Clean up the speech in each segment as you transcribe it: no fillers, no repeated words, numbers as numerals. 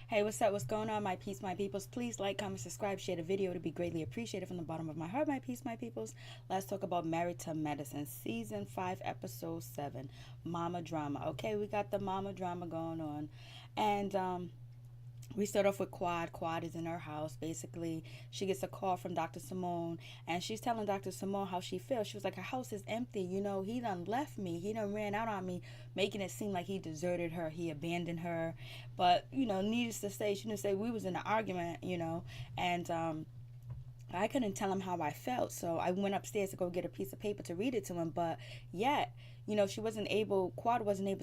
Hey, what's up? What's going on, my peeps, my peoples? Please like, comment, subscribe, share the video to be greatly appreciated from the bottom of my heart, my peeps, my peoples. Let's talk about Married to Medicine, Season 5, Episode 7, Mama Drama. Okay, we got the mama drama going on. And we start off with Quad. Quad is in her house. Basically, she gets a call from Dr. Simone, and she's telling Dr. Simone how she feels. She was like, her house is empty. You know, he done left me. He done ran out on me, making it seem like he deserted her. He abandoned her. But, needless to say, she didn't say we was in an argument, and I couldn't tell him how I felt. So I went upstairs to go get a piece of paper to read it to him. But yet, Quad wasn't able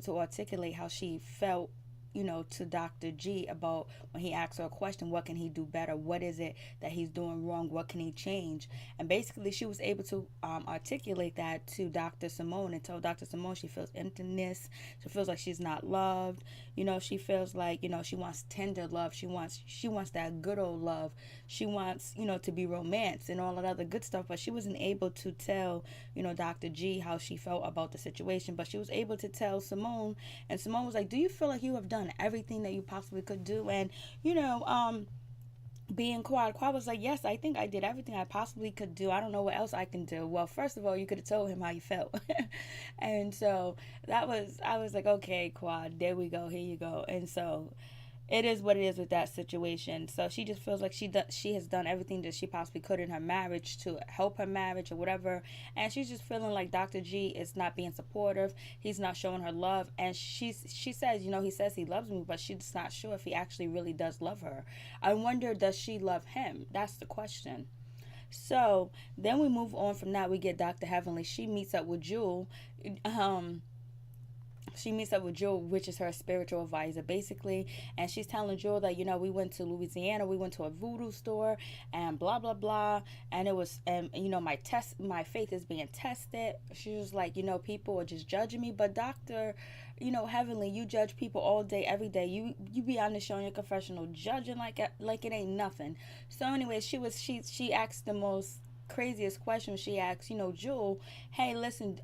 to articulate how she felt, to Dr. G about when he asked her a question, what can he do better? What is it that he's doing wrong? What can he change? And basically, she was able to articulate that to Dr. Simone and tell Dr. Simone she feels emptiness. She feels like she's not loved. She feels like, she wants tender love. She wants that good old love. She wants, to be romance and all that other good stuff. But she wasn't able to tell, Dr. G how she felt about the situation. But she was able to tell Simone, and Simone was like, do you feel like you have done everything that you possibly could do? And being Quad was like, yes, I think I did everything I possibly could do. I don't know what else I can do. Well, first of all, you could have told him how you felt. And so I was like, okay, Quad, there we go, here you go. And so it is what it is with that situation. So she just feels like she has done everything that she possibly could in her marriage to help her marriage or whatever, and she's just feeling like Dr. G is not being supportive. He's not showing her love, and she says, he says he loves me, but she's not sure if he actually really does love her. I wonder, does she love him? That's the question. So then we move on from that. We get Dr. Heavenly. She meets up with Jewel, which is her spiritual advisor, basically, and she's telling Jewel that, we went to Louisiana, we went to a voodoo store, and blah blah blah, and it was, and my faith is being tested. She was like, people are just judging me, but Doctor, Heavenly, you judge people all day, every day. You be on the show in your confessional judging like it ain't nothing. So anyway, she asked the most craziest question. She asked, Jewel, hey, listen,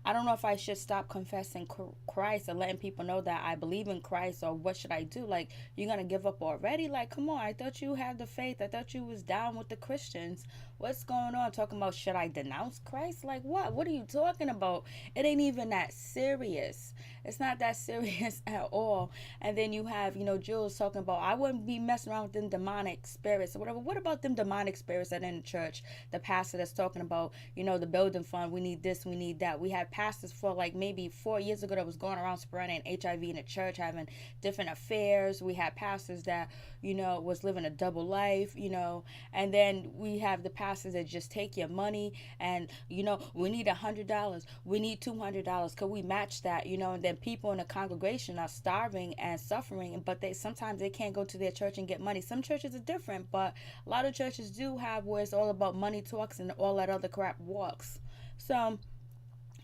I don't know if I should stop confessing Christ or letting people know that I believe in Christ, or what should I do? Like, you're going to give up already? Like, come on. I thought you had the faith. I thought you was down with the Christians. What's going on? Talking about, should I denounce Christ? Like, what? What are you talking about? It ain't even that serious. It's not that serious at all. And then you have, Jules talking about, I wouldn't be messing around with them demonic spirits or whatever. What about them demonic spirits that are in the church? The pastor that's talking about, the building fund, we need this, we need that. We had pastors for like maybe 4 years ago that was going around spreading HIV in the church, having different affairs. We had pastors that, was living a double life, and then we have the pastors that just take your money and, we need $100, we need $200. Could we match that? And then people in the congregation are starving and suffering, but sometimes they can't go to their church and get money. Some churches are different, but a lot of churches do have where it's all about money talks and all that other crap walks. So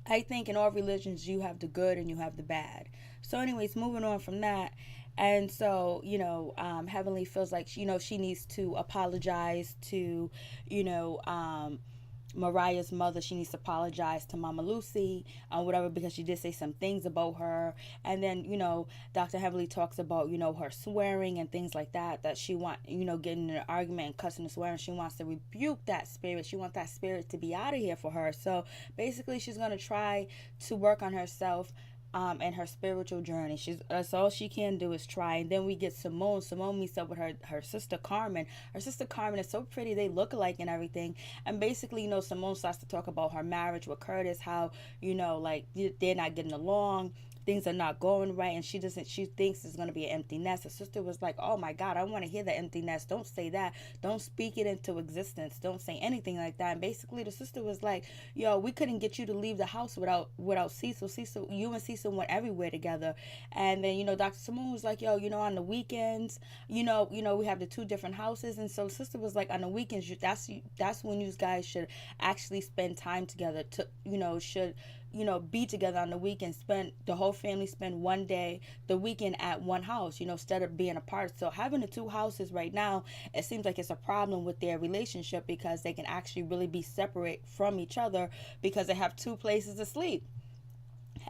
I think in all religions you have the good and you have the bad. So anyways, moving on from that. And so, Heavenly feels like, she needs to apologize to, Mariah's mother. She needs to apologize to Mama Lucy, whatever, because she did say some things about her. And then, Dr. Heavenly talks about, her swearing and things like that she want, getting in an argument and cussing and swearing. She wants to rebuke that spirit. She wants that spirit to be out of here for her. So basically, she's going to try to work on herself and her spiritual journey. That's all she can do is try. And then we get Simone. Simone meets up with her sister Carmen. Her sister Carmen is so pretty, they look alike and everything. And basically, Simone starts to talk about her marriage with Curtis, how, like, they're not getting along, things are not going right, and she thinks it's going to be an empty nest. Her sister was like, oh my God, I want to hear the empty nest. Don't say that. Don't speak it into existence. Don't say anything like that. And basically the sister was like, yo, we couldn't get you to leave the house without Cecil. You and Cecil went everywhere together. And then, Dr. Simone was like, yo, on the weekends, we have the two different houses. And so the sister was like, on the weekends, that's when you guys should actually spend time together, should be together on the weekend, spend the whole family, spend one day, the weekend at one house, instead of being apart. So having the two houses right now, it seems like it's a problem with their relationship, because they can actually really be separate from each other because they have two places to sleep.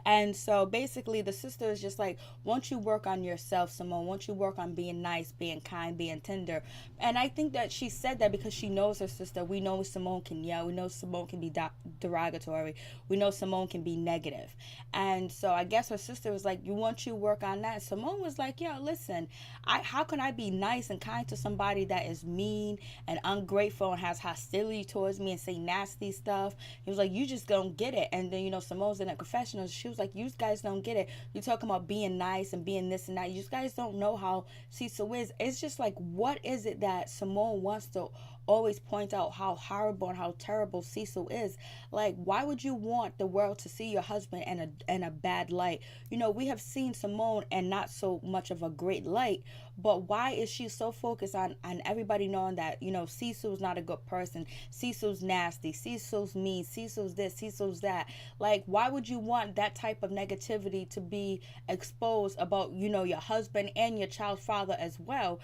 And so basically, the sister is just like, won't you work on yourself, Simone? Won't you work on being nice, being kind, being tender? And I think that she said that because she knows her sister. We know Simone can yell. We know Simone can be derogatory. We know Simone can be negative. And so I guess her sister was like, you want you work on that? Simone was like, yo, listen, how can I be nice and kind to somebody that is mean and ungrateful and has hostility towards me and say nasty stuff? He was like, you just don't get it. And then, Simone's in a confessional. She was like, you guys don't get it. You're talking about being nice and being this and that. You guys don't know how Cecil is. It's just like, what is it that Simone wants to always point out how horrible and how terrible Cecil is? Like, why would you want the world to see your husband in a bad light? We have seen Simone and not so much of a great light, but why is she so focused on everybody knowing that, Cecil's not a good person, Cecil's nasty, Cecil's mean, Cecil's this, Cecil's that? Like, why would you want that type of negativity to be exposed about, your husband and your child's father as well?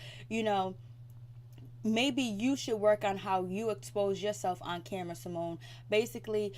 Maybe you should work on how you expose yourself on camera, Simone. Basically,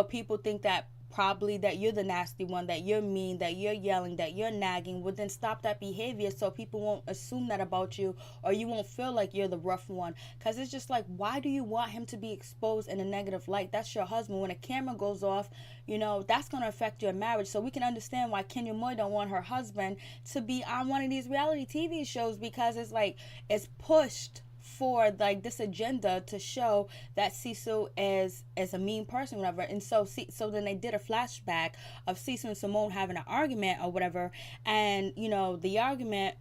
people think that probably that you're the nasty one, that you're mean, that you're yelling, that you're nagging. Well, then stop that behavior so people won't assume that about you, or you won't feel like you're the rough one. Because it's just like, why do you want him to be exposed in a negative light? That's your husband. When a camera goes off, that's going to affect your marriage. So we can understand why Kenya Moore don't want her husband to be on one of these reality TV shows, because it's like, it's pushed for like this agenda to show that Cecil is a mean person, whatever. And so then they did a flashback of Cecil and Simone having an argument or whatever, and the argument,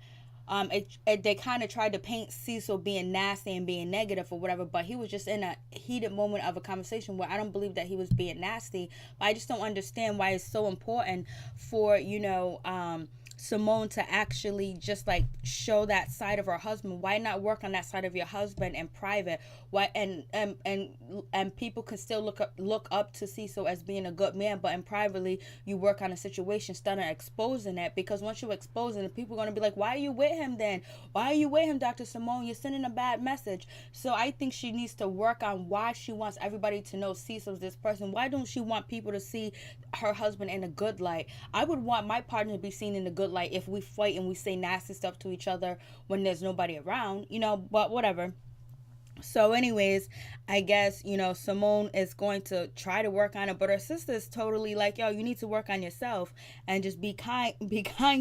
they kind of tried to paint Cecil being nasty and being negative or whatever, but he was just in a heated moment of a conversation where I don't believe that he was being nasty. But I just don't understand why it's so important for Simone to actually just like show that side of her husband. Why not work on that side of your husband in private? Why and people can still look up to Cecil as being a good man, but in privately you work on a situation instead of exposing it, because once you expose it, people are going to be like, why are you with him then? Why are you with him, Dr. Simone? You're sending a bad message. So I think she needs to work on why she wants everybody to know Cecil's this person. Why don't she want people to see her husband in a good light? I would want my partner to be seen in a good light if we fight and we say nasty stuff to each other when there's nobody around, but whatever. So anyways, I guess, Simone is going to try to work on it, but her sister is totally like, yo, you need to work on yourself and just be kind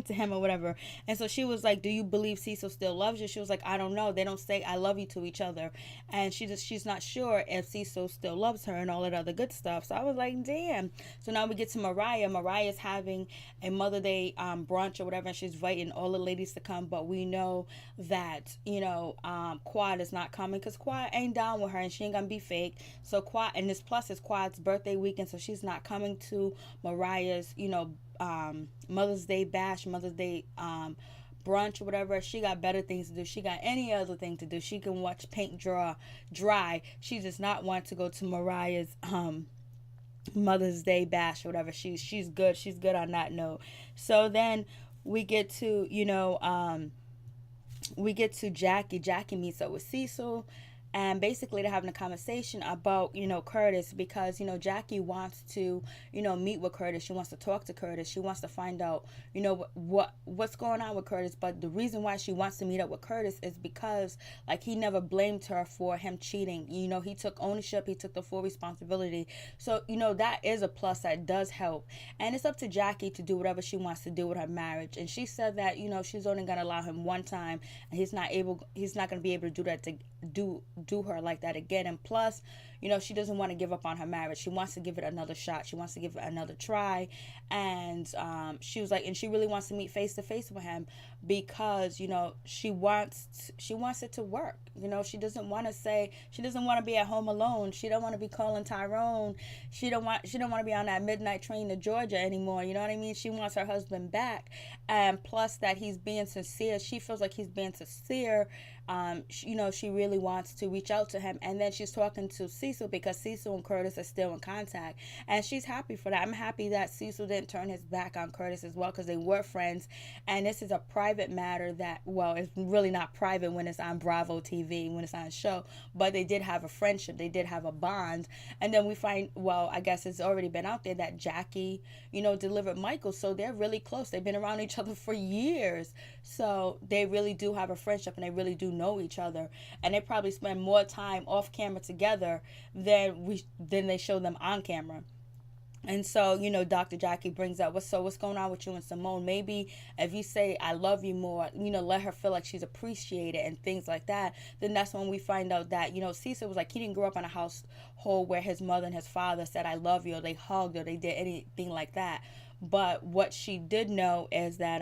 to him or whatever. And so she was like, do you believe Cecil still loves you? She was like, I don't know. They don't say I love you to each other. And she's not sure if Cecil still loves her and all that other good stuff. So I was like, damn. So now we get to Mariah. Mariah's having a Mother Day brunch or whatever, and she's inviting all the ladies to come, but we know that, Quad is not coming because Quad ain't down with her and she ain't gonna be fake. So Quad, and this plus is Quad's birthday weekend, so she's not coming to Mariah's, Mother's Day bash, Mother's Day brunch or whatever. She got better things to do. She got any other thing to do. She can watch paint dry. She does not want to go to Mariah's Mother's Day bash or whatever. She's good. She's good on that note. So then we get to Jackie. Jackie meets up with Cecil, and basically they're having a conversation about Curtis, because Jackie wants to meet with Curtis. She wants to talk to Curtis. She wants to find out what's going on with Curtis. But the reason why she wants to meet up with Curtis is because like he never blamed her for him cheating. He took ownership. He took the full responsibility. So that is a plus that does help. And it's up to Jackie to do whatever she wants to do with her marriage. And she said that she's only gonna allow him one time, and he's not gonna be able to do that to do her like that again. And plus, she doesn't want to give up on her marriage. She wants to give it another shot. She wants to give it another try. And she was like, and she really wants to meet face to face with him because she wants it to work. She doesn't want to be at home alone. She don't want to be calling Tyrone. She don't want to be on that midnight train to Georgia anymore. You know what I mean? She wants her husband back. And plus that he's being sincere. She feels like he's being sincere. She really wants to reach out to him. And then she's talking to Cecil because Cecil and Curtis are still in contact, and she's happy for that. I'm happy that Cecil didn't turn his back on Curtis as well, because they were friends, and this is a private private matter that, well, it's really not private when it's on Bravo TV, when it's on a show, but they did have a friendship, they did have a bond. And then we find, well, I guess it's already been out there that Jackie, delivered Michael, so they're really close. They've been around each other for years, so they really do have a friendship, and they really do know each other, and they probably spend more time off camera together than they show them on camera. And so, Dr. Jackie brings up, what's going on with you and Simone? Maybe if you say, I love you more, let her feel like she's appreciated and things like that. Then that's when we find out that, Cecil was like, he didn't grow up in a household where his mother and his father said, I love you, or they hugged, or they did anything like that. But what she did know is that,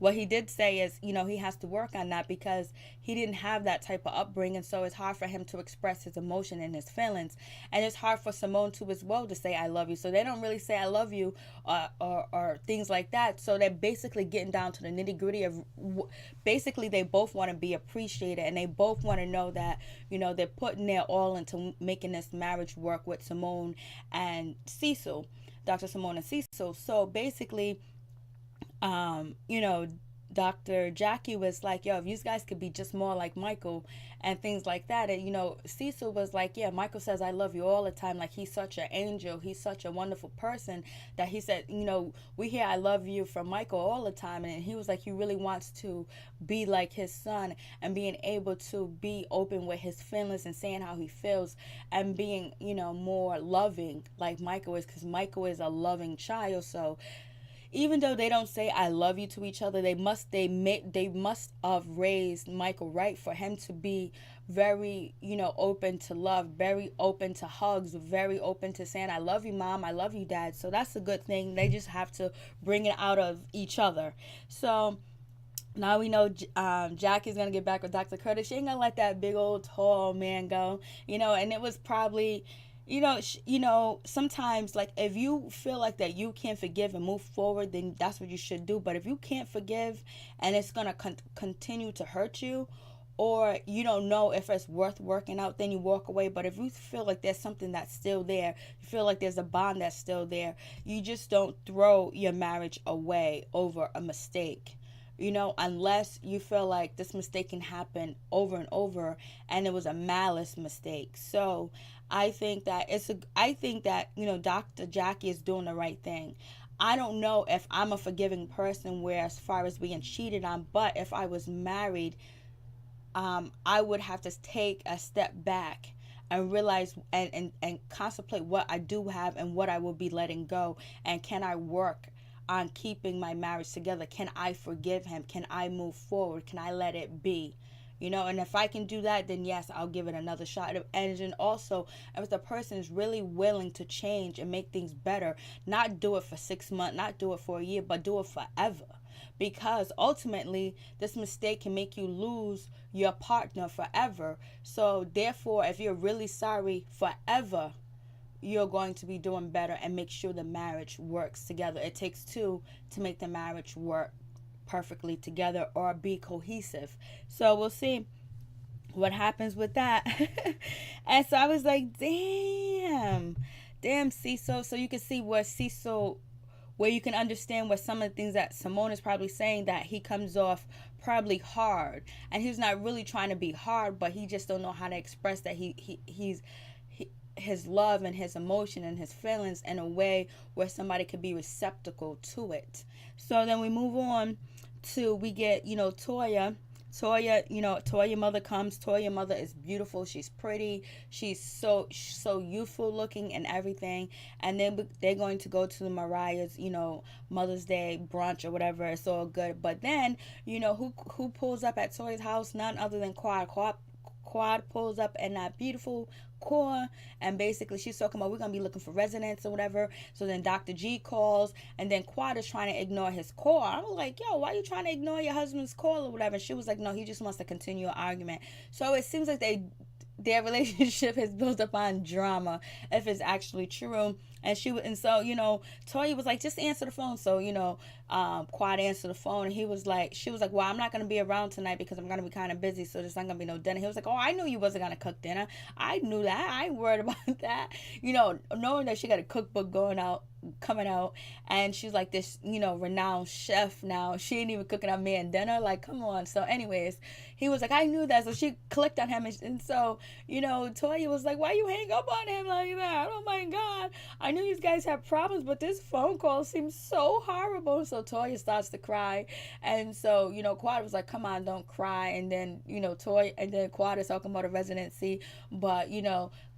what he did say is, he has to work on that because he didn't have that type of upbringing. So it's hard for him to express his emotion and his feelings. And it's hard for Simone too as well to say, I love you. So they don't really say, I love you, or things like that. So they're basically getting down to the nitty gritty of, basically they both want to be appreciated, and they both want to know that, they're putting their all into making this marriage work with Simone and Cecil, Dr. Simone and Cecil. So basically, Dr. Jackie was like, yo, if you guys could be just more like Michael and things like that. And, Cecil was like, yeah, Michael says, I love you all the time. Like, he's such an angel. He's such a wonderful person that he said, we hear I love you from Michael all the time. And he was like, he really wants to be like his son and being able to be open with his feelings and saying how he feels and being, more loving like Michael is, because Michael is a loving child. So even though they don't say I love you to each other, they must have raised Michael right for him to be very, open to love, very open to hugs, very open to saying I love you, Mom, I love you, Dad. So that's a good thing. They just have to bring it out of each other. So now we know Jackie's going to get back with Dr. Curtis. She ain't going to let that big old tall man go, and it was probably, sometimes, like, if you feel like that you can't forgive and move forward, then that's what you should do. But if you can't forgive and it's going to continue to hurt you, or you don't know if it's worth working out, then you walk away. But if you feel like there's something that's still there, you feel like there's a bond that's still there, you just don't throw your marriage away over a mistake. Unless you feel like this mistake can happen over and over and it was a malice mistake. So I think that Dr. Jackie is doing the right thing. I don't know if I'm a forgiving person where as far as being cheated on, but if I was married, I would have to take a step back and realize and contemplate what I do have and what I will be letting go. And can I work on keeping my marriage together? Can I forgive him? Can I move forward? Can I let it be? And if I can do that, then yes, I'll give it another shot. And then also, if the person is really willing to change and make things better, not do it for 6 months, not do it for a year, but do it forever. Because ultimately, this mistake can make you lose your partner forever. So therefore, if you're really sorry forever, you're going to be doing better and make sure the marriage works together. It takes two to make the marriage work perfectly together or be cohesive. So we'll see what happens with that. And so I was like, damn Cecil. So you can see where you can understand what some of the things that Simone is probably saying, that he comes off probably hard, and he's not really trying to be hard, but he just don't know how to express that he's his love and his emotion and his feelings in a way where somebody could be receptacle to it. So then we move on to, we get, Toya, Toya mother comes. Toya mother is beautiful. She's pretty. She's so youthful looking and everything. And then they're going to go to the Mariah's, Mother's Day brunch or whatever. It's all good. But then, who pulls up at Toya's house? None other than Quad. Quad pulls up in that beautiful core, and basically she's talking about, we're gonna be looking for residents or whatever. So then Dr. G calls, and then Quad is trying to ignore his call. I'm like, yo, why are you trying to ignore your husband's call or whatever? And she was like, no, he just wants to continue an argument. So it seems like their relationship is built upon drama, if it's actually true. And so, Toya was like, just answer the phone. So, Quad answered the phone, and she was like, well, I'm not going to be around tonight because I'm going to be kind of busy. So there's not going to be no dinner. He was like, oh, I knew you wasn't going to cook dinner. I knew that. I ain't worried about that. Knowing that she got a cookbook coming out, and she's like this, renowned chef now. She ain't even cooking a man dinner. Like, come on. So anyways, he was like, I knew that. So she clicked on him, and so, Toya was like, why you hang up on him like that? Oh my God. I knew you guys have problems, but this phone call seems so horrible. So Toya starts to cry. And so, Quad was like, come on, don't cry. And then, Quad is talking about a residency. But,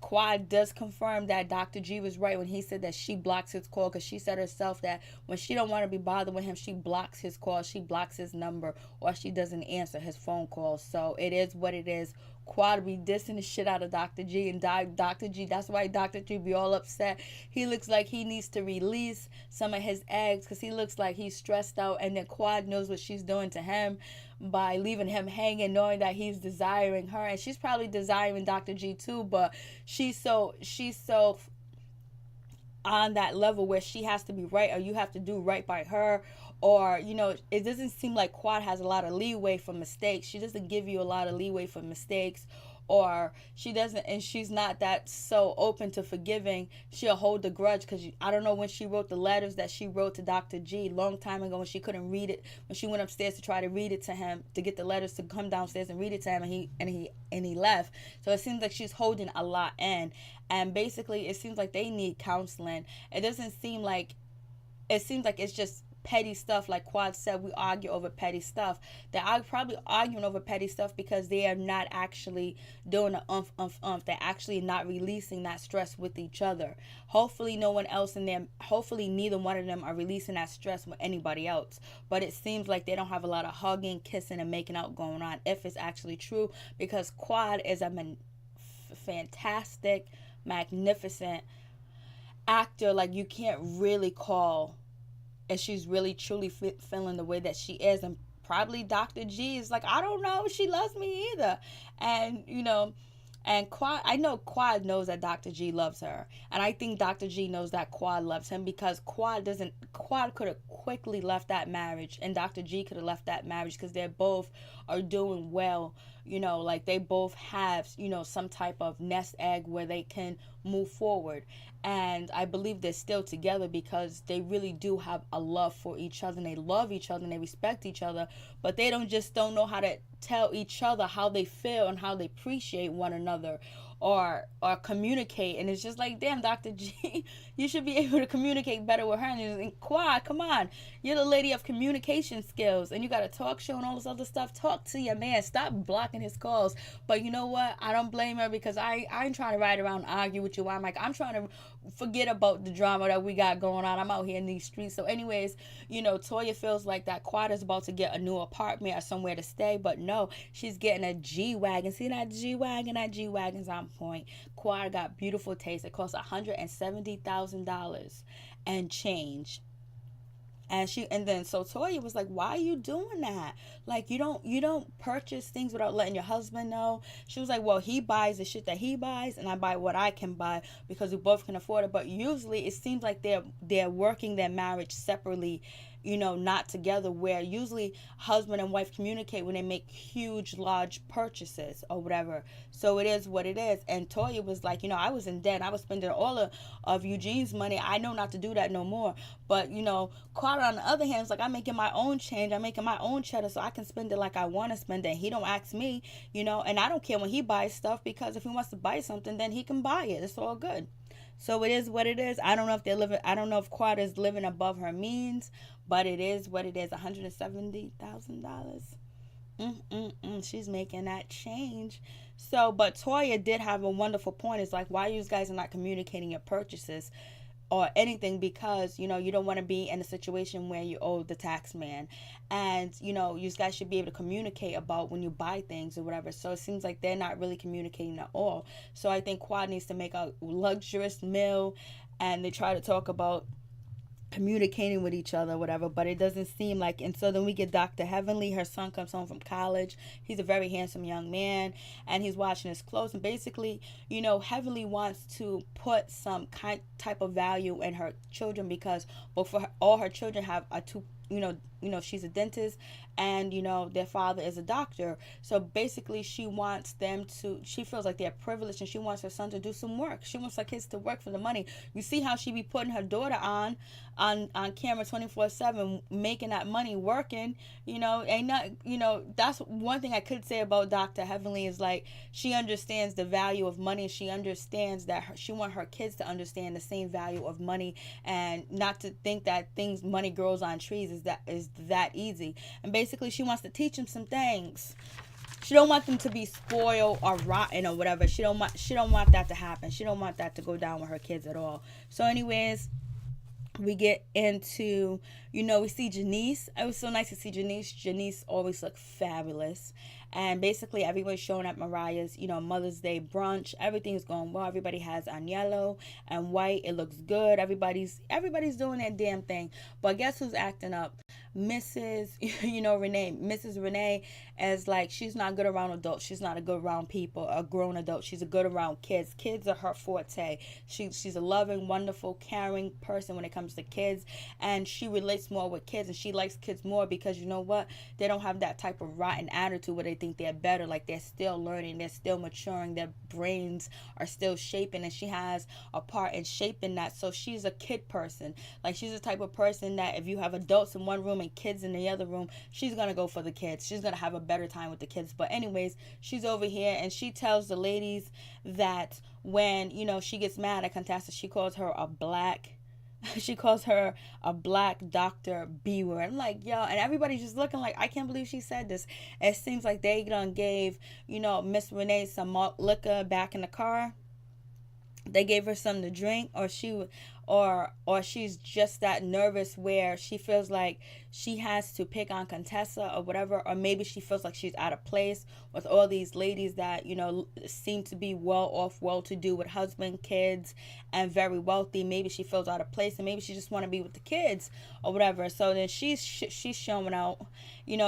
Quad does confirm that Dr. G was right when he said that she blocks his call, because she said herself that when she don't want to be bothered with him, she blocks his call, she blocks his number, or she doesn't answer his phone calls. So it is what it is. Quad be dissing the shit out of Dr. G, and Dr. G, that's why Dr. G be all upset. He looks like he needs to release some of his eggs, because he looks like he's stressed out, and then Quad knows what she's doing to him by leaving him hanging, knowing that he's desiring her, and she's probably desiring Dr. G too, but she's so on that level where she has to be right, or you have to do right by her, or it doesn't seem like Quad has a lot of leeway for mistakes. She doesn't give you a lot of leeway for mistakes, or she doesn't, and she's not that so open to forgiving. She'll hold the grudge, because I don't know when she wrote the letters that she wrote to Dr. G long time ago, when she couldn't read it, when she went upstairs to try to read it to him, to get the letters to come downstairs and read it to him, and he left. So it seems like she's holding a lot in, and basically it seems like they need counseling. It seems like it's just petty stuff. Like Quad said, we argue over petty stuff. They're probably arguing over petty stuff because they are not actually doing the They're actually not releasing that stress with each other. Hopefully neither one of them are releasing that stress with anybody else. But it seems like they don't have a lot of hugging, kissing, and making out going on, if it's actually true, because Quad is a fantastic, magnificent actor. Like, you can't really call if she's really truly feeling the way that she is. And probably Dr. G is like, I don't know if she loves me either. And and Quad, I know Quad knows that Dr. G loves her, and I think Dr. G knows that Quad loves him, because Quad could have quickly left that marriage, and Dr. G could have left that marriage, because they both are doing well. Like, they both have, some type of nest egg where they can move forward. And I believe they're still together because they really do have a love for each other, and they love each other, and they respect each other, but they don't know how to tell each other how they feel and how they appreciate one another, or communicate. And it's just like, damn, Dr. G, you should be able to communicate better with her. And Quad, come on, you're the lady of communication skills, and you got a talk show and all this other stuff. Talk to your man. Stop blocking his calls. But you know what? I don't blame her, because I ain't trying to ride around and argue with you. I'm trying to forget about the drama that we got going on. I'm out here in these streets. So anyways, Toya feels like that Quad is about to get a new apartment or somewhere to stay, but no, she's getting a G-Wagon. See that G-Wagon? That G-Wagon's on point. Quad got beautiful taste. It costs $170,000 and change. And then so Toya was like, why are you doing that? Like, you don't purchase things without letting your husband know. She was like, well, he buys the shit that he buys, and I buy what I can buy, because we both can afford it. But usually it seems like they're working their marriage separately, not together, where usually husband and wife communicate when they make huge, large purchases or whatever. So it is what it is. And Toya was like, I was in debt. I was spending all of Eugene's money. I know not to do that no more. But, Carter, on the other hand, is like, I'm making my own change. I'm making my own cheddar, so I can spend it like I want to spend it. He don't ask me, and I don't care when he buys stuff, because if he wants to buy something, then he can buy it. It's all good. So it is what it is. I don't know if Quad is living above her means, but it is what it is. $170,000. She's making that change. So, but Toya did have a wonderful point. It's like, why you guys are not communicating your purchases or anything, because you don't want to be in a situation where you owe the tax man, and you guys should be able to communicate about when you buy things or whatever. So it seems like they're not really communicating at all. So I think Quad needs to make a luxurious meal, and they try to talk about communicating with each other, whatever, but it doesn't seem like. And so then we get Dr. Heavenly. Her son comes home from college. He's a very handsome young man, and he's washing his clothes. And basically, Heavenly wants to put some type of value in her children, because both for all her children have a two, she's a dentist, and their father is a doctor. So basically she feels like they're privileged, and she wants her son to do some work. She wants her kids to work for the money. You see how she be putting her daughter on camera 24/7, making that money, working. Ain't not. That's one thing I could say about Dr. Heavenly, is like, she understands the value of money. She understands that she wants her kids to understand the same value of money, and not to think that money grows on trees is that easy. And basically she wants to teach them some things. She don't want them to be spoiled or rotten or whatever. She don't want that to happen. She don't want that to go down with her kids at all. So anyways, we get into, we see Janice. It was so nice to see Janice. Janice always looked fabulous. And basically everybody's showing at Mariah's, Mother's Day brunch. Everything's going well. Everybody has on yellow and white. It looks good. Everybody's doing their damn thing. But guess who's acting up? Mrs. Renee. Mrs. Renee is like, she's not good around adults. She's not a good around people, a grown adult. She's a good around kids. Kids are her forte. She's a loving, wonderful, caring person when it comes to kids. And she relates more with kids, and she likes kids more because you know what? They don't have that type of rotten attitude where they think they're better. Like, they're still learning. They're still maturing. Their brains are still shaping, and she has a part in shaping that. So she's a kid person. Like, she's the type of person that if you have adults in one room and kids in the other room, she's gonna go for the kids. She's gonna have a better time with the kids. But anyways, she's over here, and she tells the ladies that when she gets mad at Contessa, she calls her a black Dr. B-word. I'm like, yo, and everybody's just looking like, I can't believe she said this. It seems like they done gave Miss Renee some malt liquor back in the car. They gave her something to drink, or she's just that nervous where she feels like she has to pick on Contessa or whatever, or maybe she feels like she's out of place with all these ladies that seem to be well off, well to do, with husband, kids, and very wealthy. Maybe she feels out of place, and maybe she just want to be with the kids or whatever. So then she's showing out.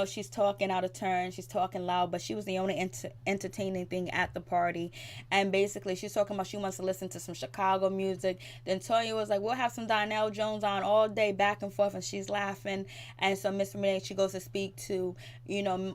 She's talking out of turn, she's talking loud, but she was the only entertaining thing at the party. And basically she's talking about she wants to listen to some Chicago music. Then Toya was like, we'll have some Donnell Jones on all day, back and forth, and she's laughing. And so Miss Renee, she goes to speak to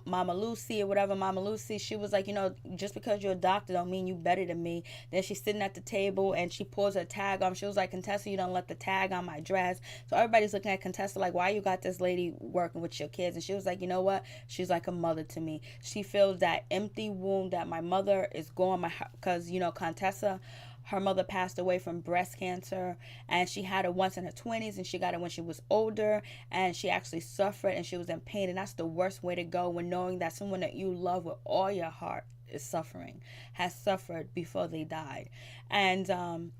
Mama Lucy or whatever. Mama Lucy, she was like, just because you're a doctor don't mean you better than me. Then she's sitting at the table, and she pulls her tag on. She was like, Contessa, you don't let the tag on my dress. So everybody's looking at Contessa like, why you got this lady working with your kids? And she was like, you know what? She's like a mother to me. She feels that empty wound that my mother is gone, because Contessa, her mother passed away from breast cancer, and she had it once in her 20s, and she got it when she was older, and she actually suffered, and she was in pain. And that's the worst way to go, when knowing that someone that you love with all your heart is suffering, has suffered before they died. And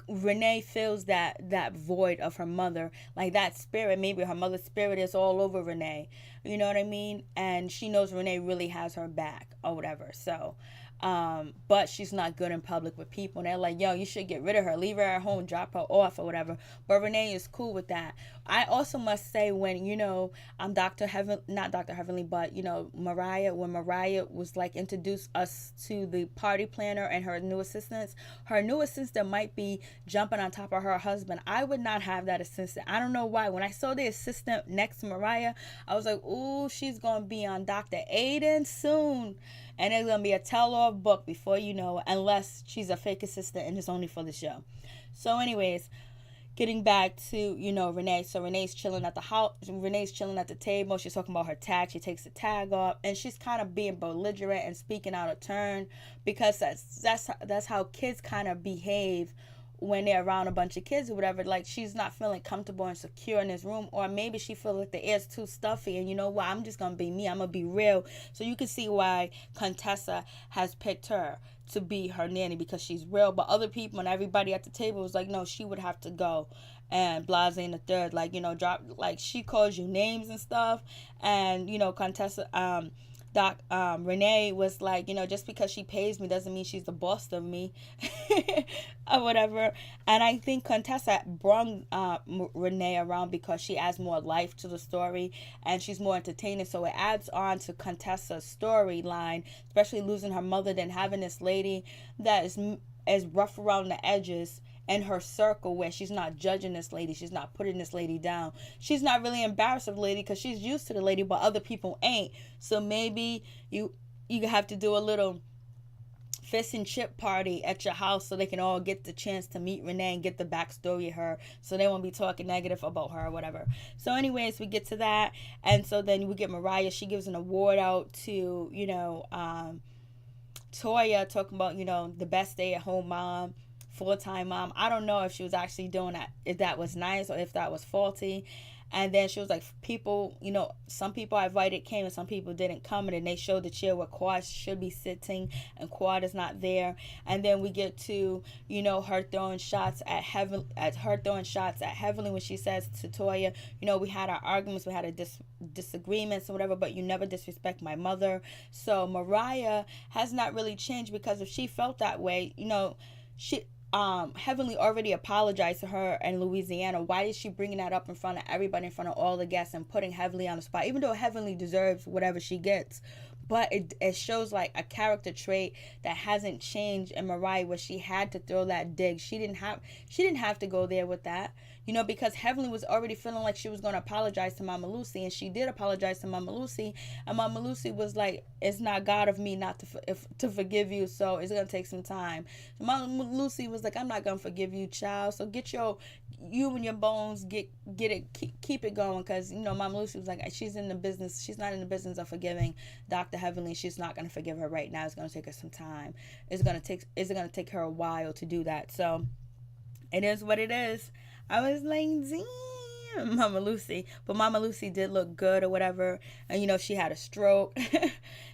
Renee feels that void of her mother, like that spirit. Maybe her mother's spirit is all over Renee, you know what I mean? And she knows Renee really has her back or whatever. So but she's not good in public with people, and they're like, yo, you should get rid of her, leave her at home, drop her off or whatever. But Renee is cool with that. I also must say, when I'm not Dr. Heavenly, but Mariah, when Mariah was like introduced us to the party planner and her new assistant might be jumping on top of her husband. I would not have that assistant. I don't know why. When I saw the assistant next to Mariah, I was like, ooh, she's gonna be on Dr. Aiden soon. And it's going to be a tell-all book before you know it, unless she's a fake assistant and it's only for the show. So anyways, getting back to, Renee. So Renee's chilling at the house. Renee's chilling at the table. She's talking about her tag. She takes the tag off, and she's kind of being belligerent and speaking out of turn, because that's how kids kind of behave when they're around a bunch of kids or whatever. Like, she's not feeling comfortable and secure in this room, or maybe she feels like the air's too stuffy, and you know what, I'm just gonna be me, I'm gonna be real. So you can see why Contessa has picked her to be her nanny, because she's real. But other people and everybody at the table was like, no, she would have to go. And Blase in the third, like, drop, like, she calls you names and stuff. And Contessa, Renee was like, just because she pays me doesn't mean she's the boss of me, or whatever. And I think Contessa brung Renee around because she adds more life to the story and she's more entertaining. So it adds on to Contessa's storyline, especially losing her mother, then having this lady that is rough around the edges in her circle, where she's not judging this lady, she's not putting this lady down, she's not really embarrassed of the lady because she's used to the lady, but other people ain't. So maybe you have to do a little fist and chip party at your house so they can all get the chance to meet Renee and get the backstory of her, so they won't be talking negative about her or whatever. So anyways, we get to that, and so then we get Mariah. She gives an award out to Toya, talking about the best stay at home mom, full-time mom. I don't know if she was actually doing that, if that was nice or if that was faulty. And then she was like, people, some people I invited came and some people didn't come. And then they showed the chair where Quad should be sitting and Quad is not there. And then we get to, her throwing shots at Heavenly when she says to Toya, we had our arguments, we had our disagreements or whatever, but you never disrespect my mother. So Mariah has not really changed, because if she felt that way, she Heavenly already apologized to her in Louisiana. Why is she bringing that up in front of everybody, in front of all the guests, and putting Heavenly on the spot, even though Heavenly deserves whatever she gets? But it shows like a character trait that hasn't changed in Mariah, where she had to throw that dig. She didn't have to go there with that, because Heavenly was already feeling like she was going to apologize to Mama Lucy, and she did apologize to Mama Lucy, and Mama Lucy was like, it's not God of me not to forgive you, so it's going to take some time. Mama Lucy was like, I'm not going to forgive you, child, so get you and your bones, get it, keep it going, because Mama Lucy was like, she's not in the business of forgiving Dr. Heavenly. She's not going to forgive her right now. It's going to take her some time. It's going to take her a while to do that. So it is what it is. I was like, damn, Mama Lucy. But Mama Lucy did look good or whatever. And she had a stroke.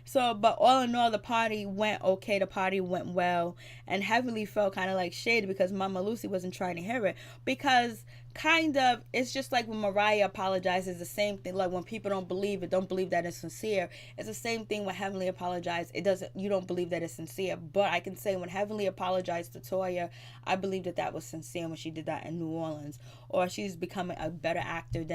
So, but all in all, the party went okay. The party went well. And Heavenly felt kind of like shady because Mama Lucy wasn't trying to hear it. Because kind of, it's just like when Mariah apologizes, the same thing. Like when people don't believe that it's sincere. It's the same thing when Heavenly apologized. You don't believe that it's sincere. But I can say when Heavenly apologized to Toya, I believe that was sincere when she did that in New Orleans. Or she's becoming a better actress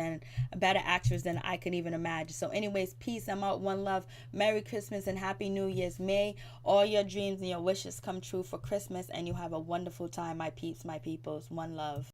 than I can even imagine. So anyways, peace. I'm out. One love. Merry Christmas and Happy New Year's. May all your dreams and your wishes come true for Christmas, and you have a wonderful time, my peeps, my peoples. One love.